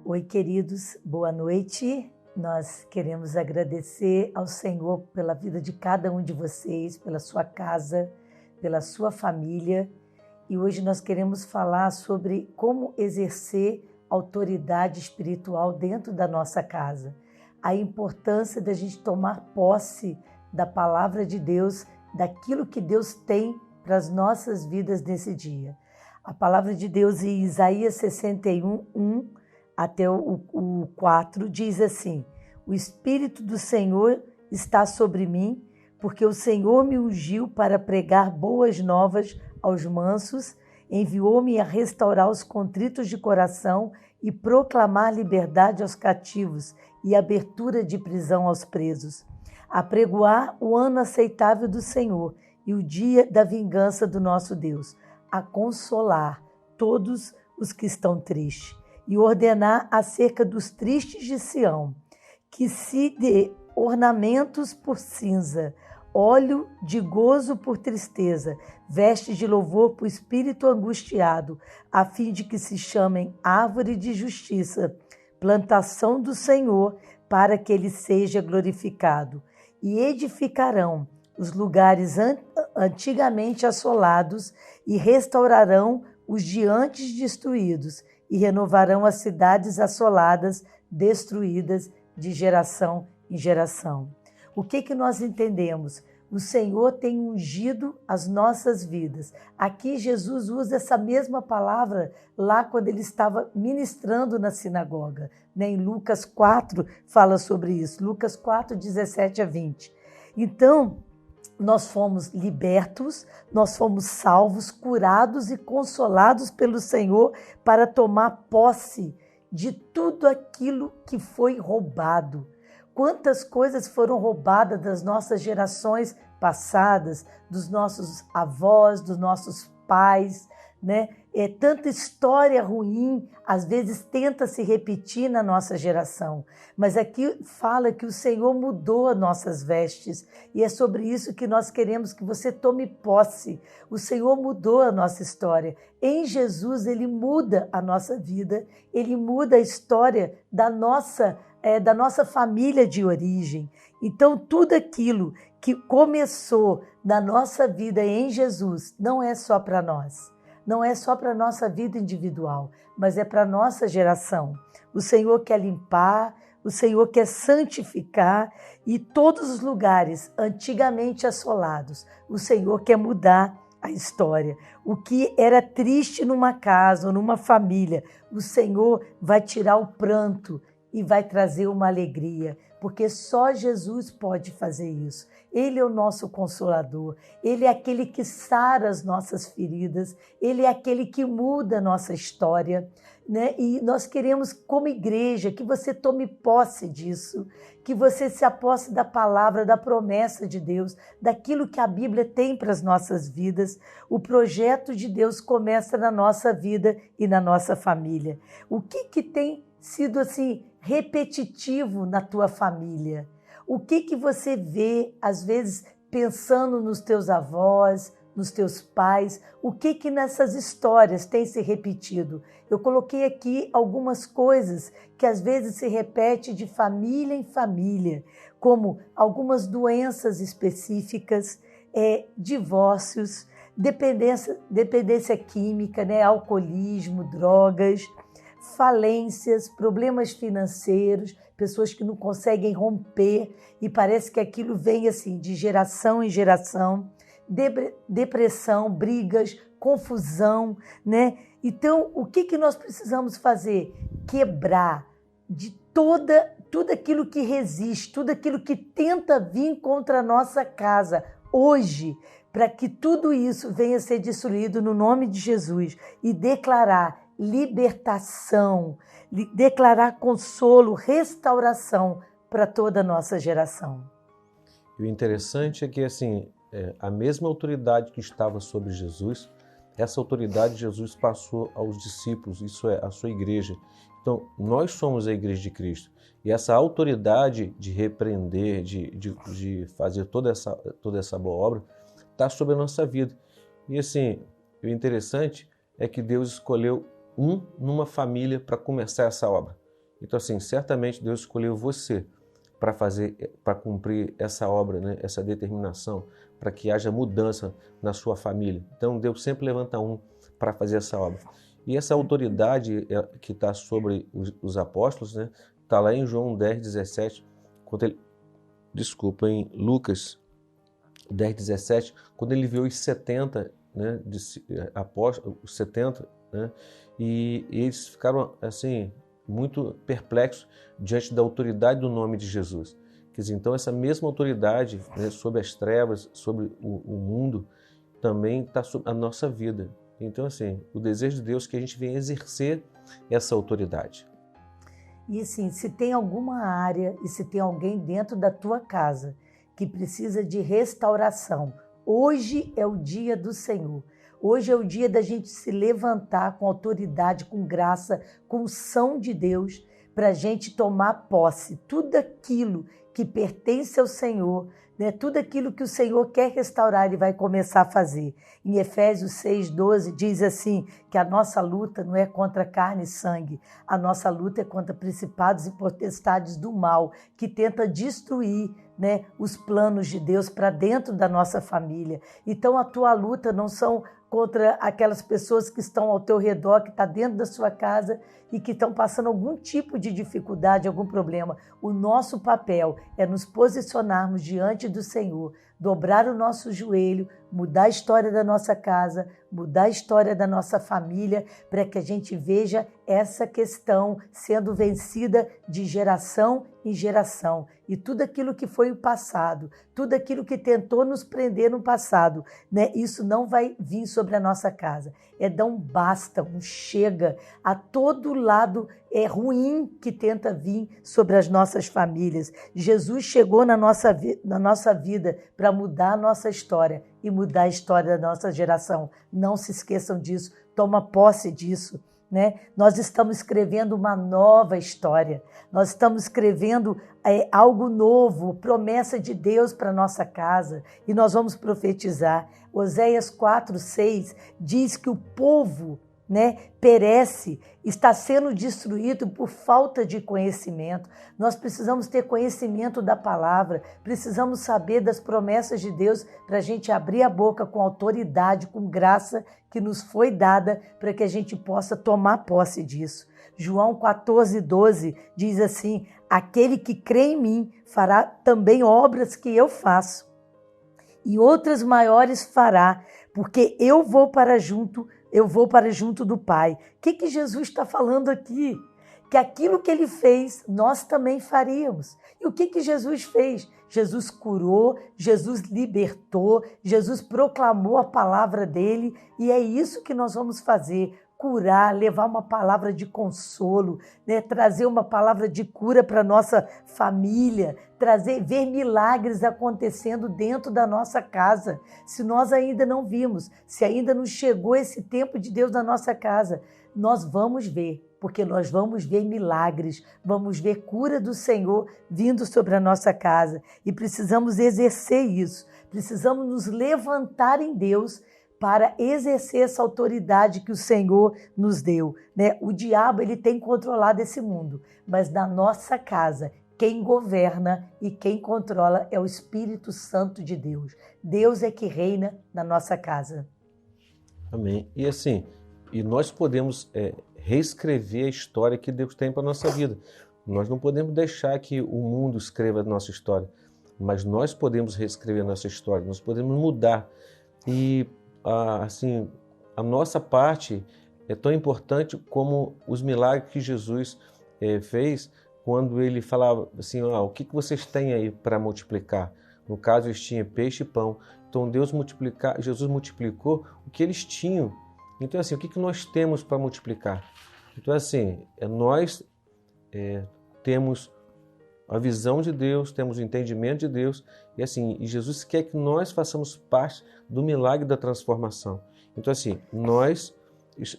Oi, queridos, boa noite. Nós queremos agradecer ao Senhor pela vida de cada um de vocês, pela sua casa, pela sua família. E hoje nós queremos falar sobre como exercer autoridade espiritual dentro da nossa casa. A importância da gente tomar posse da palavra de Deus, daquilo que Deus tem para as nossas vidas nesse dia. A palavra de Deus em Isaías 61, 1 até o 4 diz assim: o Espírito do Senhor está sobre mim, porque o Senhor me ungiu para pregar boas novas aos mansos, enviou-me a restaurar os contritos de coração e proclamar liberdade aos cativos e abertura de prisão aos presos, a pregoar o ano aceitável do Senhor e o dia da vingança do nosso Deus, a consolar todos os que estão tristes e ordenar acerca dos tristes de Sião, que se dê ornamentos por cinza, óleo de gozo por tristeza, vestes de louvor por espírito angustiado, a fim de que se chamem árvore de justiça, plantação do Senhor, para que ele seja glorificado. E edificarão os lugares antigamente assolados e restaurarão os de antes destruídos e renovarão as cidades assoladas, destruídas de geração em geração. O que nós entendemos? O Senhor tem ungido as nossas vidas. Aqui Jesus usa essa mesma palavra lá quando ele estava ministrando na sinagoga. Em Lucas 4 fala sobre isso. Lucas 4, 17 a 20. Então, nós fomos libertos, nós fomos salvos, curados e consolados pelo Senhor para tomar posse de tudo aquilo que foi roubado. Quantas coisas foram roubadas das nossas gerações passadas, dos nossos avós, dos nossos pais, né? Tanta história ruim, às vezes tenta se repetir na nossa geração. Mas aqui fala que o Senhor mudou as nossas vestes e é sobre isso que nós queremos que você tome posse. O Senhor mudou a nossa história. Em Jesus, Ele muda a nossa vida, Ele muda a história da nossa família de origem. Então, tudo aquilo que começou na nossa vida em Jesus não é só para nós. Não é só para a nossa vida individual, mas é para a nossa geração. O Senhor quer limpar, o Senhor quer santificar e todos os lugares antigamente assolados, o Senhor quer mudar a história. O que era triste numa casa ou numa família, o Senhor vai tirar o pranto e vai trazer uma alegria, porque só Jesus pode fazer isso. Ele é o nosso consolador, Ele é aquele que sara as nossas feridas, Ele é aquele que muda a nossa história, né? E nós queremos, como igreja, que você tome posse disso, que você se aposse da palavra, da promessa de Deus, daquilo que a Bíblia tem para as nossas vidas. O projeto de Deus começa na nossa vida e na nossa família. O que tem sido assim repetitivo na tua família? O que você vê, às vezes, pensando nos teus avós, nos teus pais? O que nessas histórias tem se repetido? Eu coloquei aqui algumas coisas que às vezes se repete de família em família, como algumas doenças específicas, divórcios, dependência química, né? Alcoolismo, drogas, falências, problemas financeiros, pessoas que não conseguem romper e parece que aquilo vem assim de geração em geração, depressão, brigas, confusão, né? Então, o que nós precisamos fazer? Quebrar de tudo aquilo que resiste, tudo aquilo que tenta vir contra a nossa casa hoje, para que tudo isso venha a ser destruído no nome de Jesus e declarar libertação, declarar consolo, restauração para toda a nossa geração. E o interessante é que assim, a mesma autoridade que estava sobre Jesus, essa autoridade Jesus passou aos discípulos, isso é, a sua igreja. Então, nós somos a igreja de Cristo. E essa autoridade de repreender, de fazer toda essa boa obra, está sobre a nossa vida. E assim, o interessante é que Deus escolheu numa família para começar essa obra. Então, assim, certamente Deus escolheu você para cumprir essa obra, né? Essa determinação, para que haja mudança na sua família. Então, Deus sempre levanta um para fazer essa obra. E essa autoridade que está sobre os apóstolos, né? Está lá em João 10, 17, em Lucas 10, 17, quando ele viu os 70, né, apóstolos, os 70, né, e eles ficaram assim muito perplexos diante da autoridade do nome de Jesus. Quer dizer, então essa mesma autoridade, né, sobre as trevas, sobre o mundo, também está sobre a nossa vida. Então, assim, o desejo de Deus é que a gente venha exercer essa autoridade. E assim, se tem alguma área e se tem alguém dentro da tua casa que precisa de restauração, hoje é o dia do Senhor. Hoje é o dia da gente se levantar com autoridade, com graça, com unção de Deus, para a gente tomar posse. Tudo aquilo que pertence ao Senhor, né? Tudo aquilo que o Senhor quer restaurar, Ele vai começar a fazer. Em Efésios 6,12 diz assim, que a nossa luta não é contra carne e sangue, a nossa luta é contra principados e potestades do mal, que tenta destruir, né, os planos de Deus para dentro da nossa família. Então a tua luta não são contra aquelas pessoas que estão ao teu redor, que estão dentro da sua casa e que estão passando algum tipo de dificuldade, algum problema. O nosso papel é nos posicionarmos diante do Senhor, dobrar o nosso joelho, mudar a história da nossa casa, mudar a história da nossa família, para que a gente veja essa questão sendo vencida de geração em geração. E tudo aquilo que foi o passado, tudo aquilo que tentou nos prender no passado, né? Isso não vai vir sobre a nossa casa. É dar um basta, um chega a todo lado ruim que tenta vir sobre as nossas famílias. Jesus chegou na nossa vida para mudar a nossa história e mudar a história da nossa geração. Não se esqueçam disso, toma posse disso. Né? Nós estamos escrevendo uma nova história, nós estamos escrevendo algo novo, promessa de Deus para nossa casa, e nós vamos profetizar. Oséias 4:6 diz que o povo, né, perece, está sendo destruído por falta de conhecimento. Nós precisamos ter conhecimento da palavra, precisamos saber das promessas de Deus para a gente abrir a boca com autoridade, com graça que nos foi dada para que a gente possa tomar posse disso. João 14:12 diz assim, aquele que crê em mim fará também obras que eu faço e outras maiores fará, porque eu vou para junto do Pai. O que Jesus está falando aqui? Que aquilo que Ele fez, nós também faríamos. E o que Jesus fez? Jesus curou, Jesus libertou, Jesus proclamou a palavra dEle, e é isso que nós vamos fazer. Curar, levar uma palavra de consolo, né? Trazer uma palavra de cura para a nossa família, ver milagres acontecendo dentro da nossa casa. Se nós ainda não vimos, se ainda não chegou esse tempo de Deus na nossa casa, nós vamos ver, porque nós vamos ver milagres, vamos ver cura do Senhor vindo sobre a nossa casa. E precisamos exercer isso, precisamos nos levantar em Deus para exercer essa autoridade que o Senhor nos deu, né? O diabo, ele tem controlado esse mundo, mas na nossa casa, quem governa e quem controla é o Espírito Santo de Deus. Deus é que reina na nossa casa. Amém. E assim, nós podemos reescrever a história que Deus tem para a nossa vida. Nós não podemos deixar que o mundo escreva a nossa história, mas nós podemos reescrever a nossa história, nós podemos mudar. E assim, a nossa parte é tão importante como os milagres que Jesus fez quando ele falava assim, o que vocês têm aí para multiplicar? No caso, eles tinham peixe e pão. Então Jesus multiplicou o que eles tinham. Então, assim, o que nós temos para multiplicar? Então, assim, nós temos a visão de Deus, temos o entendimento de Deus, e Jesus quer que nós façamos parte do milagre da transformação. Então, assim, nós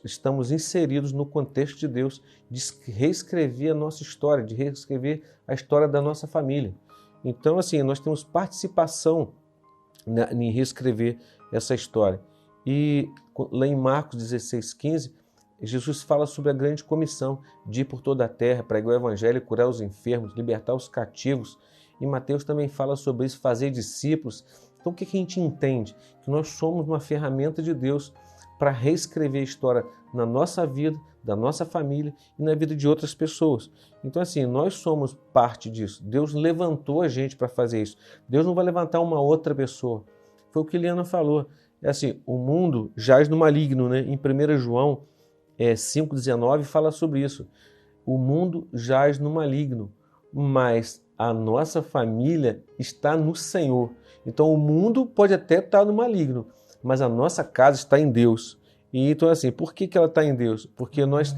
estamos inseridos no contexto de Deus, de reescrever a nossa história, de reescrever a história da nossa família. Então, assim, nós temos participação em reescrever essa história. E lá em Marcos 16:15, Jesus fala sobre a grande comissão de ir por toda a terra, pregar o evangelho, curar os enfermos, libertar os cativos. E Mateus também fala sobre isso, fazer discípulos. Então o que a gente entende? Que nós somos uma ferramenta de Deus para reescrever a história na nossa vida, da nossa família e na vida de outras pessoas. Então assim, nós somos parte disso. Deus levantou a gente para fazer isso. Deus não vai levantar uma outra pessoa. Foi o que Liana falou. É assim, o mundo jaz no maligno, né? Em 1 João 5,19 fala sobre isso. O mundo jaz no maligno, mas a nossa família está no Senhor. Então o mundo pode até estar no maligno, mas a nossa casa está em Deus. E então assim, por que ela está em Deus? Porque nós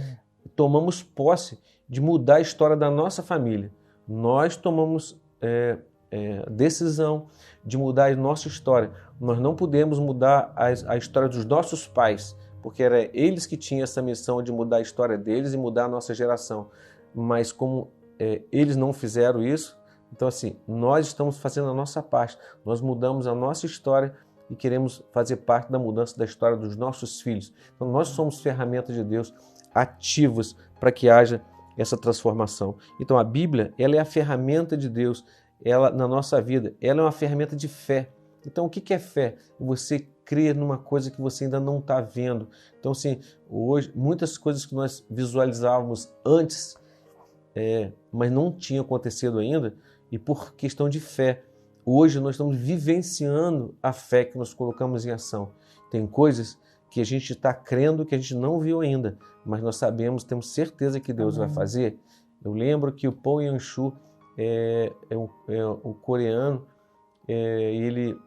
tomamos posse de mudar a história da nossa família. Nós tomamos decisão de mudar a nossa história. Nós não podemos mudar a história dos nossos pais, porque era eles que tinham essa missão de mudar a história deles e mudar a nossa geração. Mas como eles não fizeram isso, então assim, nós estamos fazendo a nossa parte. Nós mudamos a nossa história e queremos fazer parte da mudança da história dos nossos filhos. Então nós somos ferramentas de Deus ativas para que haja essa transformação. Então a Bíblia, ela é a ferramenta de Deus, ela na nossa vida, ela é uma ferramenta de fé. Então o que é fé? Você crer numa coisa que você ainda não está vendo. Então assim, hoje muitas coisas que nós visualizávamos antes, mas não tinha acontecido ainda, e por questão de fé, hoje nós estamos vivenciando a fé que nós colocamos em ação. Tem coisas que a gente está crendo que a gente não viu ainda, mas nós sabemos, temos certeza que Deus vai fazer. Eu lembro que o Paul Yan-Shu um coreano, ele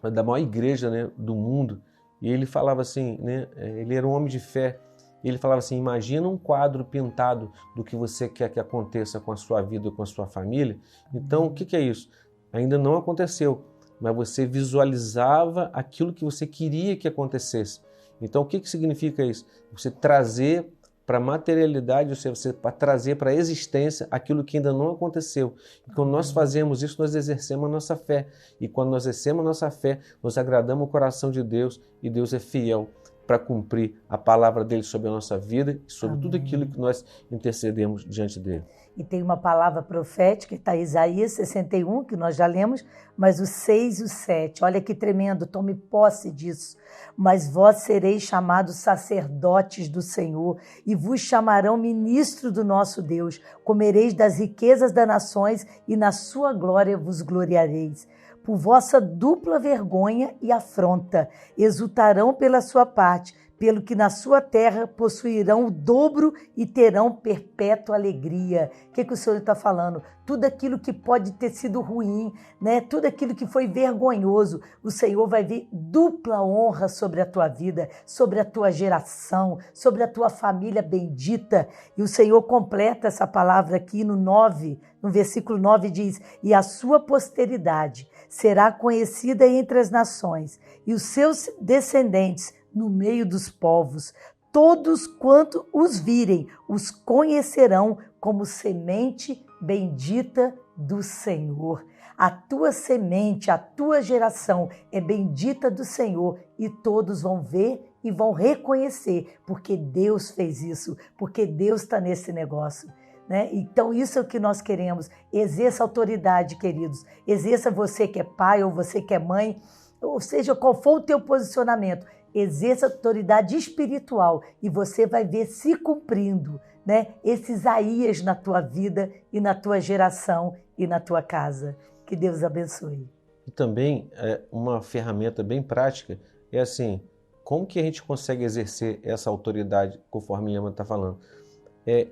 é da maior igreja, né, do mundo, e ele falava assim, né, ele era um homem de fé, e ele falava assim, imagina um quadro pintado do que você quer que aconteça com a sua vida, com a sua família. Então, o que é isso? Ainda não aconteceu, mas você visualizava aquilo que você queria que acontecesse. Então, o que significa isso? Você trazer para a materialidade, você para trazer para a existência aquilo que ainda não aconteceu. E quando nós fazemos isso, nós exercemos a nossa fé. E quando nós exercemos a nossa fé, nós agradamos o coração de Deus e Deus é fiel para cumprir a palavra dele sobre a nossa vida e sobre tudo aquilo que nós intercedemos diante dele. E tem uma palavra profética, está em Isaías 61, que nós já lemos, mas o 6 e o 7, olha que tremendo, tome posse disso. Mas vós sereis chamados sacerdotes do Senhor e vos chamarão ministro do nosso Deus. Comereis das riquezas das nações e na sua glória vos gloriareis. Por vossa dupla vergonha e afronta, exultarão pela sua parte, pelo que na sua terra possuirão o dobro e terão perpétua alegria. O que o Senhor está falando? Tudo aquilo que pode ter sido ruim, né? Tudo aquilo que foi vergonhoso, o Senhor vai ver dupla honra sobre a tua vida, sobre a tua geração, sobre a tua família bendita. E o Senhor completa essa palavra aqui no 9, no versículo 9 diz, e a sua posteridade será conhecida entre as nações, e os seus descendentes no meio dos povos. Todos quanto os virem, os conhecerão como semente bendita do Senhor. A tua semente, a tua geração é bendita do Senhor e todos vão ver e vão reconhecer, porque Deus fez isso, porque Deus está nesse negócio. Né? Então isso é o que nós queremos. Exerça autoridade, queridos. Exerça, você que é pai ou você que é mãe, ou seja, qual for o teu posicionamento, exerça autoridade espiritual e você vai ver se cumprindo, né, esse Isaías na tua vida e na tua geração e na tua casa. Que Deus abençoe. E também uma ferramenta bem prática é assim, como que a gente consegue exercer essa autoridade, conforme Liana está falando?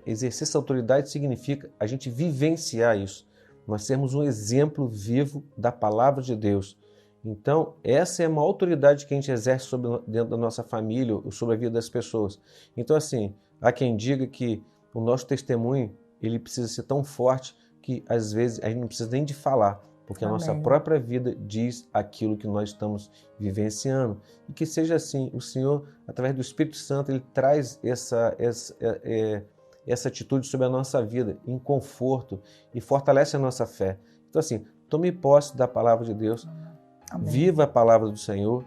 Exercer essa autoridade significa a gente vivenciar isso, nós sermos um exemplo vivo da palavra de Deus. Então, essa é uma autoridade que a gente exerce dentro da nossa família ou sobre a vida das pessoas. Então, assim, há quem diga que o nosso testemunho ele precisa ser tão forte que, às vezes, a gente não precisa nem de falar, porque a nossa própria vida diz aquilo que nós estamos vivenciando. E que seja assim, o Senhor, através do Espírito Santo, Ele traz essa atitude sobre a nossa vida, em conforto, e fortalece a nossa fé. Então, assim, tome posse da palavra de Deus, Amém. Viva a palavra do Senhor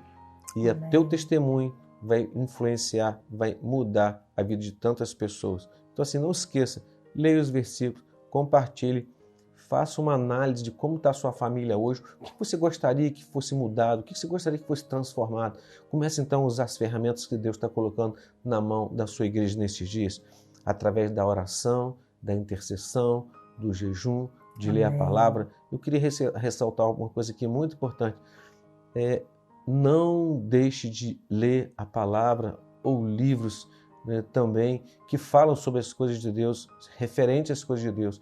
e o teu testemunho vai influenciar, vai mudar a vida de tantas pessoas. Então assim, não esqueça, leia os versículos, compartilhe, faça uma análise de como está a sua família hoje, o que você gostaria que fosse mudado, o que você gostaria que fosse transformado. Comece então a usar as ferramentas que Deus está colocando na mão da sua igreja nesses dias, através da oração, da intercessão, do jejum, de ler a palavra. Eu queria ressaltar uma coisa aqui muito importante. Não deixe de ler a palavra ou livros, né, também que falam sobre as coisas de Deus, referente às coisas de Deus.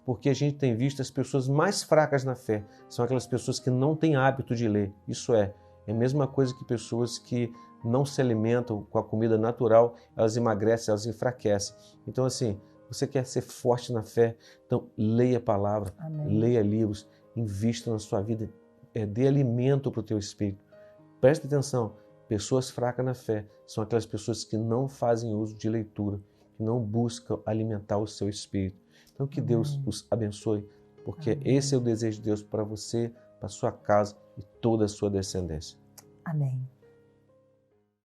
Porque a gente tem visto as pessoas mais fracas na fé, são aquelas pessoas que não têm hábito de ler. Isso é a mesma coisa que pessoas que não se alimentam com a comida natural, elas emagrecem, elas enfraquecem. Então assim, você quer ser forte na fé, então leia a palavra, leia livros, invista na sua vida, dê alimento para o teu espírito. Preste atenção, pessoas fracas na fé são aquelas pessoas que não fazem uso de leitura, que não buscam alimentar o seu espírito. Então que Deus os abençoe, porque esse é o desejo de Deus para você, para a sua casa e toda a sua descendência. Amém.